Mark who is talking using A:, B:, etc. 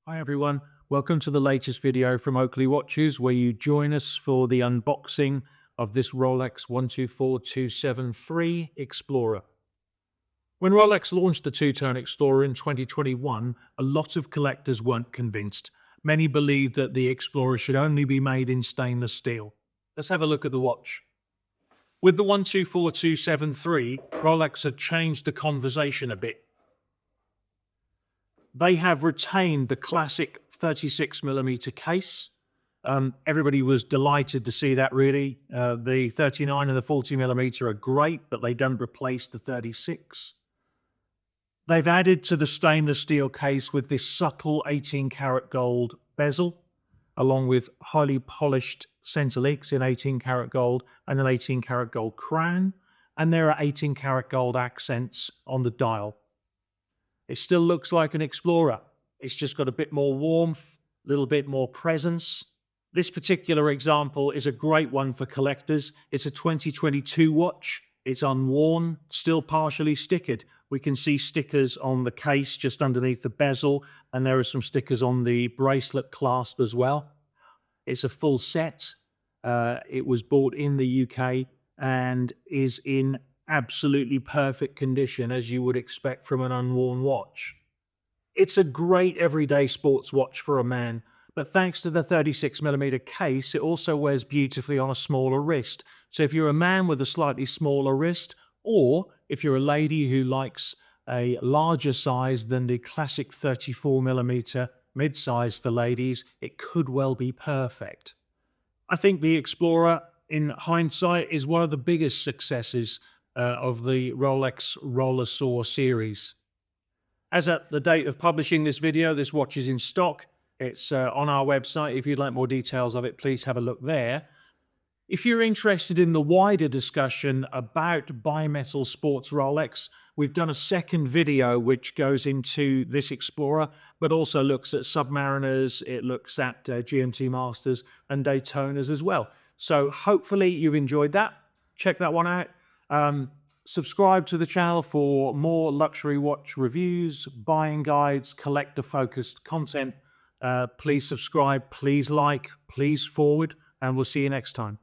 A: Hi everyone, welcome to the latest video from Oakleigh Watches where you join us for the unboxing of this Rolex 124273 Explorer. When Rolex launched the two-tone Explorer in 2021, a lot of collectors weren't convinced. Many believed that the Explorer should only be made in stainless steel. Let's have a look at the watch. With the 124273, Rolex had changed the conversation a bit. They have retained the classic 36mm case. Everybody was delighted to see that, really. The 39 and the 40mm are great, but they don't replace the 36. They've added to the stainless steel case with this subtle 18-karat gold bezel, along with highly polished center links in 18-karat gold and an 18-karat gold crown, and there are 18-karat gold accents on the dial. It still looks like an Explorer. It's just got a bit more warmth, a little bit more presence. This particular example is a great one for collectors. It's a 2022 watch. It's unworn, still partially stickered. We can see stickers on the case just underneath the bezel, and there are some stickers on the bracelet clasp as well. It's a full set. It was bought in the UK and is in absolutely perfect condition, as you would expect from an unworn watch. It's a great everyday sports watch for a man, but thanks to the 36mm case, it also wears beautifully on a smaller wrist. So if you're a man with a slightly smaller wrist, or if you're a lady who likes a larger size than the classic 34mm mid-size for ladies, it could well be perfect. I think the Explorer, in hindsight, is one of the biggest successes of the Rolex Rolesor series. As at the date of publishing this video, this watch is in stock. It's on our website. If you'd like more details of it, please have a look there. If you're interested in the wider discussion about bimetal sports Rolex, we've done a second video which goes into this Explorer, but also looks at Submariners, it looks at GMT Masters and Daytonas as well. So hopefully you've enjoyed that. Check that one out. Subscribe to the channel for more luxury watch reviews, buying guides, collector-focused content. Please subscribe, please like, please forward, and we'll see you next time.